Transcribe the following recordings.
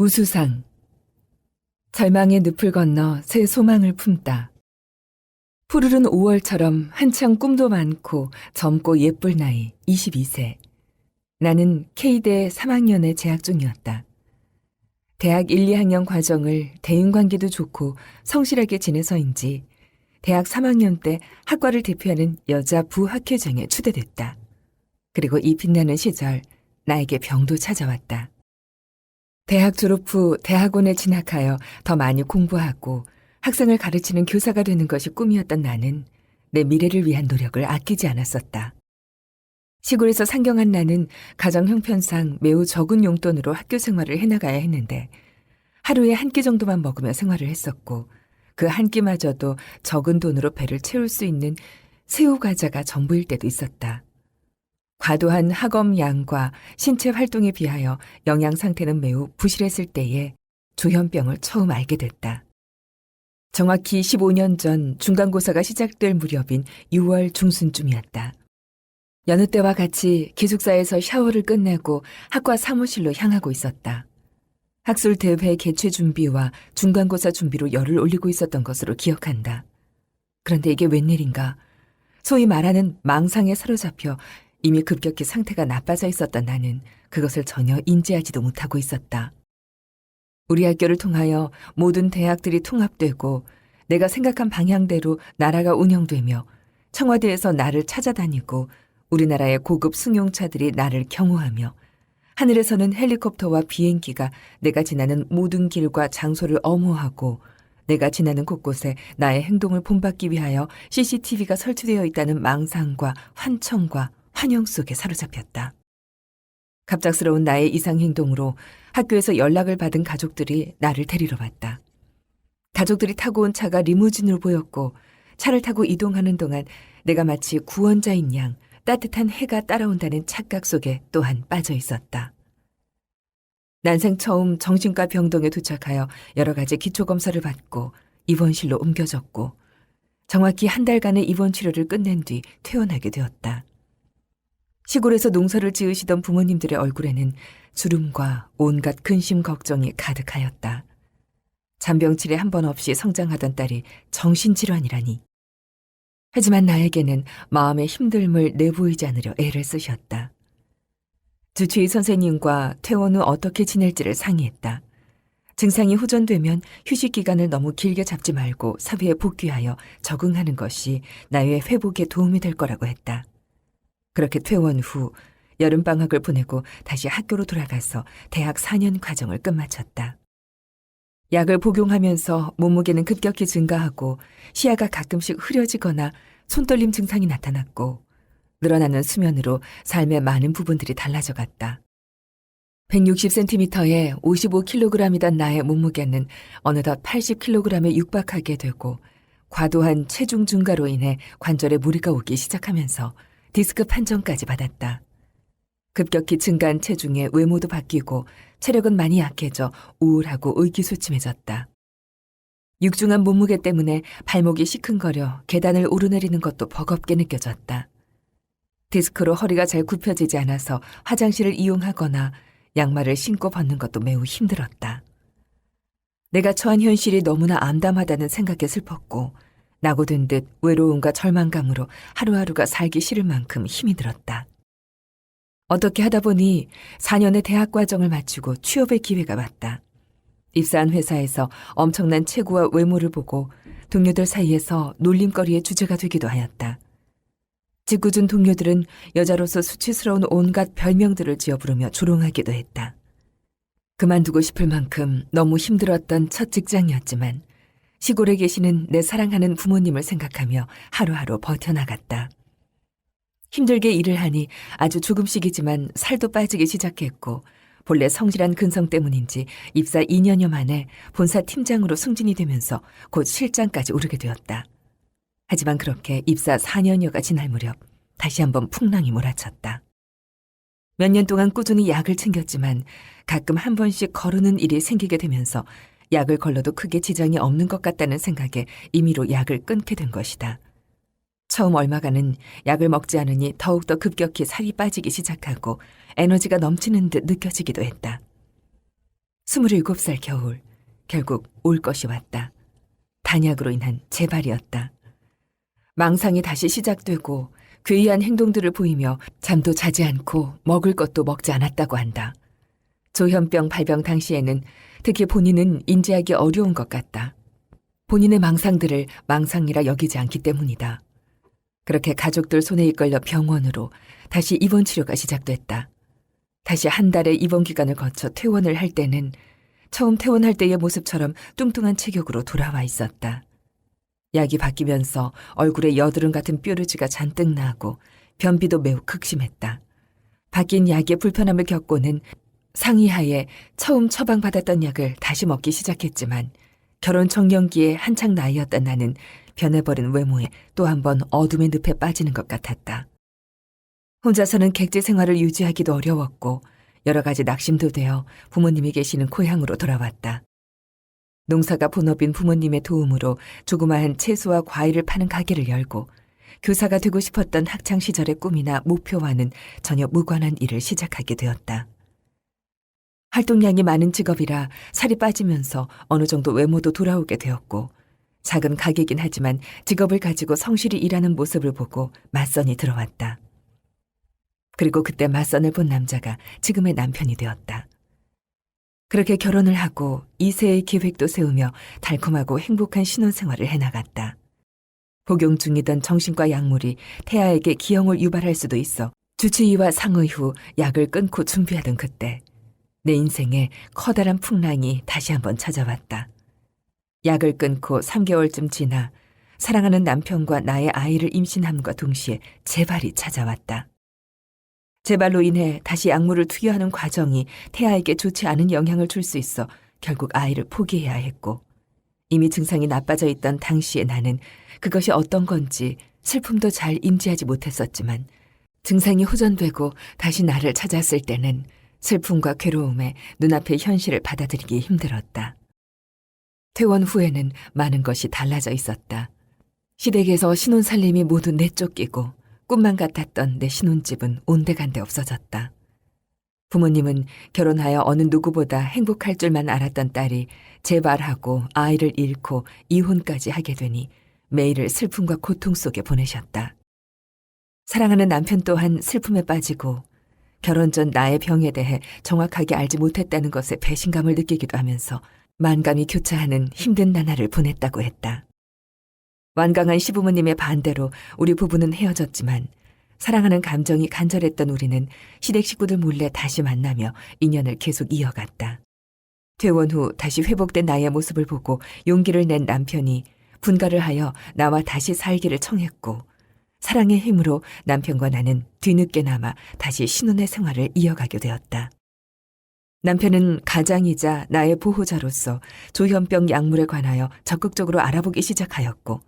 우수상. 절망의 늪을 건너 새 소망을 품다. 푸르른 5월처럼 한창 꿈도 많고 젊고 예쁠 나이 22세. 나는 K대 3학년에 재학 중이었다. 대학 1, 2학년 과정을 대인관계도 좋고 성실하게 지내서인지 대학 3학년 때 학과를 대표하는 여자 부학회장에 추대됐다. 그리고 이 빛나는 시절 나에게 병도 찾아왔다. 대학 졸업 후 대학원에 진학하여 더 많이 공부하고 학생을 가르치는 교사가 되는 것이 꿈이었던 나는 내 미래를 위한 노력을 아끼지 않았었다. 시골에서 상경한 나는 가정 형편상 매우 적은 용돈으로 학교 생활을 해나가야 했는데 하루에 한 끼 정도만 먹으며 생활을 했었고 그 한 끼마저도 적은 돈으로 배를 채울 수 있는 새우 과자가 전부일 때도 있었다. 과도한 학업 양과 신체 활동에 비하여 영양 상태는 매우 부실했을 때에 조현병을 처음 알게 됐다. 정확히 15년 전 중간고사가 시작될 무렵인 6월 중순쯤이었다. 여느 때와 같이 기숙사에서 샤워를 끝내고 학과 사무실로 향하고 있었다. 학술 대회 개최 준비와 중간고사 준비로 열을 올리고 있었던 것으로 기억한다. 그런데 이게 웬일인가? 소위 말하는 망상에 사로잡혀 이미 급격히 상태가 나빠져 있었던 나는 그것을 전혀 인지하지도 못하고 있었다. 우리 학교를 통하여 모든 대학들이 통합되고 내가 생각한 방향대로 나라가 운영되며 청와대에서 나를 찾아다니고 우리나라의 고급 승용차들이 나를 경호하며 하늘에서는 헬리콥터와 비행기가 내가 지나는 모든 길과 장소를 엄호하고 내가 지나는 곳곳에 나의 행동을 본받기 위하여 CCTV가 설치되어 있다는 망상과 환청과 환영 속에 사로잡혔다. 갑작스러운 나의 이상 행동으로 학교에서 연락을 받은 가족들이 나를 데리러 왔다. 가족들이 타고 온 차가 리무진으로 보였고 차를 타고 이동하는 동안 내가 마치 구원자인 양 따뜻한 해가 따라온다는 착각 속에 또한 빠져 있었다. 난생 처음 정신과 병동에 도착하여 여러 가지 기초검사를 받고 입원실로 옮겨졌고 정확히 한 달간의 입원 치료를 끝낸 뒤 퇴원하게 되었다. 시골에서 농사를 지으시던 부모님들의 얼굴에는 주름과 온갖 근심 걱정이 가득하였다. 잔병치레 한 번 없이 성장하던 딸이 정신질환이라니. 하지만 나에게는 마음의 힘듦을 내보이지 않으려 애를 쓰셨다. 주치의 선생님과 퇴원 후 어떻게 지낼지를 상의했다. 증상이 호전되면 휴식 기간을 너무 길게 잡지 말고 사회에 복귀하여 적응하는 것이 나의 회복에 도움이 될 거라고 했다. 그렇게 퇴원 후 여름방학을 보내고 다시 학교로 돌아가서 대학 4년 과정을 끝마쳤다. 약을 복용하면서 몸무게는 급격히 증가하고 시야가 가끔씩 흐려지거나 손떨림 증상이 나타났고 늘어나는 수면으로 삶의 많은 부분들이 달라져갔다. 160cm에 55kg이던 나의 몸무게는 어느덧 80kg에 육박하게 되고 과도한 체중 증가로 인해 관절에 무리가 오기 시작하면서 디스크 판정까지 받았다. 급격히 증가한 체중에 외모도 바뀌고 체력은 많이 약해져 우울하고 의기소침해졌다. 육중한 몸무게 때문에 발목이 시큰거려 계단을 오르내리는 것도 버겁게 느껴졌다. 디스크로 허리가 잘 굽혀지지 않아서 화장실을 이용하거나 양말을 신고 벗는 것도 매우 힘들었다. 내가 처한 현실이 너무나 암담하다는 생각에 슬펐고 낙오된 듯 외로움과 절망감으로 하루하루가 살기 싫을 만큼 힘이 들었다. 어떻게 하다 보니 4년의 대학 과정을 마치고 취업의 기회가 왔다. 입사한 회사에서 엄청난 체구와 외모를 보고 동료들 사이에서 놀림거리의 주제가 되기도 하였다. 짓궂은 동료들은 여자로서 수치스러운 온갖 별명들을 지어 부르며 조롱하기도 했다. 그만두고 싶을 만큼 너무 힘들었던 첫 직장이었지만 시골에 계시는 내 사랑하는 부모님을 생각하며 하루하루 버텨나갔다. 힘들게 일을 하니 아주 조금씩이지만 살도 빠지기 시작했고 본래 성실한 근성 때문인지 입사 2년여 만에 본사 팀장으로 승진이 되면서 곧 실장까지 오르게 되었다. 하지만 그렇게 입사 4년여가 지날 무렵 다시 한번 풍랑이 몰아쳤다. 몇 년 동안 꾸준히 약을 챙겼지만 가끔 한 번씩 거르는 일이 생기게 되면서 약을 걸러도 크게 지장이 없는 것 같다는 생각에 임의로 약을 끊게 된 것이다. 처음 얼마간은 약을 먹지 않으니 더욱더 급격히 살이 빠지기 시작하고 에너지가 넘치는 듯 느껴지기도 했다. 27살 겨울, 결국 올 것이 왔다. 단약으로 인한 재발이었다. 망상이 다시 시작되고 괴이한 행동들을 보이며 잠도 자지 않고 먹을 것도 먹지 않았다고 한다. 조현병 발병 당시에는 특히 본인은 인지하기 어려운 것 같다. 본인의 망상들을 망상이라 여기지 않기 때문이다. 그렇게 가족들 손에 이끌려 병원으로 다시 입원 치료가 시작됐다. 다시 한 달의 입원 기간을 거쳐 퇴원을 할 때는 처음 퇴원할 때의 모습처럼 뚱뚱한 체격으로 돌아와 있었다. 약이 바뀌면서 얼굴에 여드름 같은 뾰루지가 잔뜩 나고 변비도 매우 극심했다. 바뀐 약의 불편함을 겪고는 상의하에 처음 처방받았던 약을 다시 먹기 시작했지만 결혼 청년기에 한창 나이였던 나는 변해버린 외모에 또 한 번 어둠의 늪에 빠지는 것 같았다. 혼자서는 객지 생활을 유지하기도 어려웠고 여러 가지 낙심도 되어 부모님이 계시는 고향으로 돌아왔다. 농사가 본업인 부모님의 도움으로 조그마한 채소와 과일을 파는 가게를 열고 교사가 되고 싶었던 학창시절의 꿈이나 목표와는 전혀 무관한 일을 시작하게 되었다. 활동량이 많은 직업이라 살이 빠지면서 어느 정도 외모도 돌아오게 되었고 작은 가게긴 하지만 직업을 가지고 성실히 일하는 모습을 보고 맞선이 들어왔다. 그리고 그때 맞선을 본 남자가 지금의 남편이 되었다. 그렇게 결혼을 하고 2세의 계획도 세우며 달콤하고 행복한 신혼생활을 해나갔다. 복용 중이던 정신과 약물이 태아에게 기형을 유발할 수도 있어 주치의와 상의 후 약을 끊고 준비하던 그때 내 인생에 커다란 풍랑이 다시 한번 찾아왔다. 약을 끊고 3개월쯤 지나 사랑하는 남편과 나의 아이를 임신함과 동시에 재발이 찾아왔다. 재발로 인해 다시 약물을 투여하는 과정이 태아에게 좋지 않은 영향을 줄 수 있어 결국 아이를 포기해야 했고 이미 증상이 나빠져 있던 당시에 나는 그것이 어떤 건지 슬픔도 잘 인지하지 못했었지만 증상이 호전되고 다시 나를 찾았을 때는 슬픔과 괴로움에 눈앞의 현실을 받아들이기 힘들었다. 퇴원 후에는 많은 것이 달라져 있었다. 시댁에서 신혼살림이 모두 내쫓기고 꿈만 같았던 내 신혼집은 온데간데 없어졌다. 부모님은 결혼하여 어느 누구보다 행복할 줄만 알았던 딸이 재발하고 아이를 잃고 이혼까지 하게 되니 매일을 슬픔과 고통 속에 보내셨다. 사랑하는 남편 또한 슬픔에 빠지고 결혼 전 나의 병에 대해 정확하게 알지 못했다는 것에 배신감을 느끼기도 하면서 만감이 교차하는 힘든 나날을 보냈다고 했다. 완강한 시부모님의 반대로 우리 부부는 헤어졌지만 사랑하는 감정이 간절했던 우리는 시댁 식구들 몰래 다시 만나며 인연을 계속 이어갔다. 퇴원 후 다시 회복된 나의 모습을 보고 용기를 낸 남편이 분가를 하여 나와 다시 살기를 청했고 사랑의 힘으로 남편과 나는 뒤늦게나마 다시 신혼의 생활을 이어가게 되었다. 남편은 가장이자 나의 보호자로서 조현병 약물에 관하여 적극적으로 알아보기 시작하였고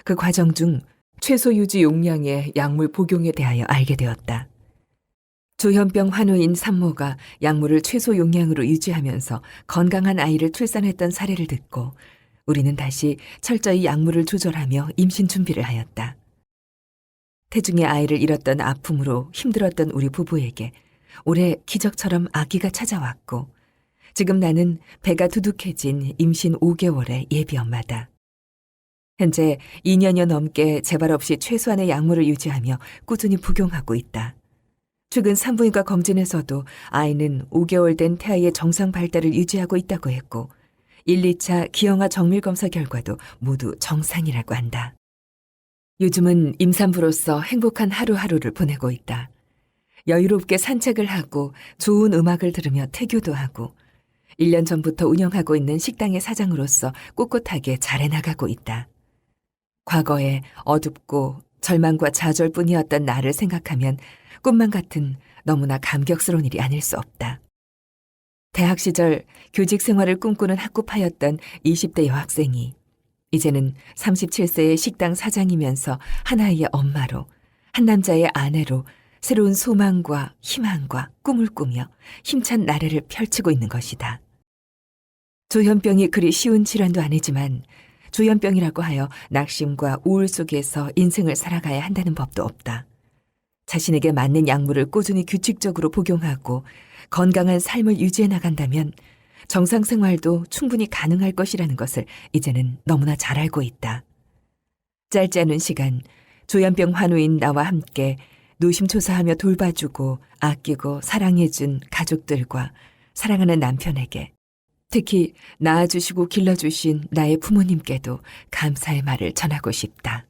그 과정 중 최소 유지 용량의 약물 복용에 대하여 알게 되었다. 조현병 환우인 산모가 약물을 최소 용량으로 유지하면서 건강한 아이를 출산했던 사례를 듣고 우리는 다시 철저히 약물을 조절하며 임신 준비를 하였다. 태중의 아이를 잃었던 아픔으로 힘들었던 우리 부부에게 올해 기적처럼 아기가 찾아왔고 지금 나는 배가 두둑해진 임신 5개월의 예비 엄마다. 현재 2년여 넘게 재발 없이 최소한의 약물을 유지하며 꾸준히 복용하고 있다. 최근 산부인과 검진에서도 아이는 5개월 된 태아의 정상 발달을 유지하고 있다고 했고 1, 2차 기형아 정밀 검사 결과도 모두 정상이라고 한다. 요즘은 임산부로서 행복한 하루하루를 보내고 있다. 여유롭게 산책을 하고 좋은 음악을 들으며 태교도 하고 1년 전부터 운영하고 있는 식당의 사장으로서 꿋꿋하게 잘해나가고 있다. 과거에 어둡고 절망과 좌절뿐이었던 나를 생각하면 꿈만 같은 너무나 감격스러운 일이 아닐 수 없다. 대학 시절 교직 생활을 꿈꾸는 학구파였던 20대 여학생이 이제는 37세의 식당 사장이면서 한 아이의 엄마로 한 남자의 아내로 새로운 소망과 희망과 꿈을 꾸며 힘찬 나래를 펼치고 있는 것이다. 조현병이 그리 쉬운 질환도 아니지만 조현병이라고 하여 낙심과 우울 속에서 인생을 살아가야 한다는 법도 없다. 자신에게 맞는 약물을 꾸준히 규칙적으로 복용하고 건강한 삶을 유지해 나간다면 정상 생활도 충분히 가능할 것이라는 것을 이제는 너무나 잘 알고 있다. 짧지 않은 시간 조현병 환우인 나와 함께 노심초사하며 돌봐주고 아끼고 사랑해준 가족들과 사랑하는 남편에게, 특히 낳아주시고 길러주신 나의 부모님께도 감사의 말을 전하고 싶다.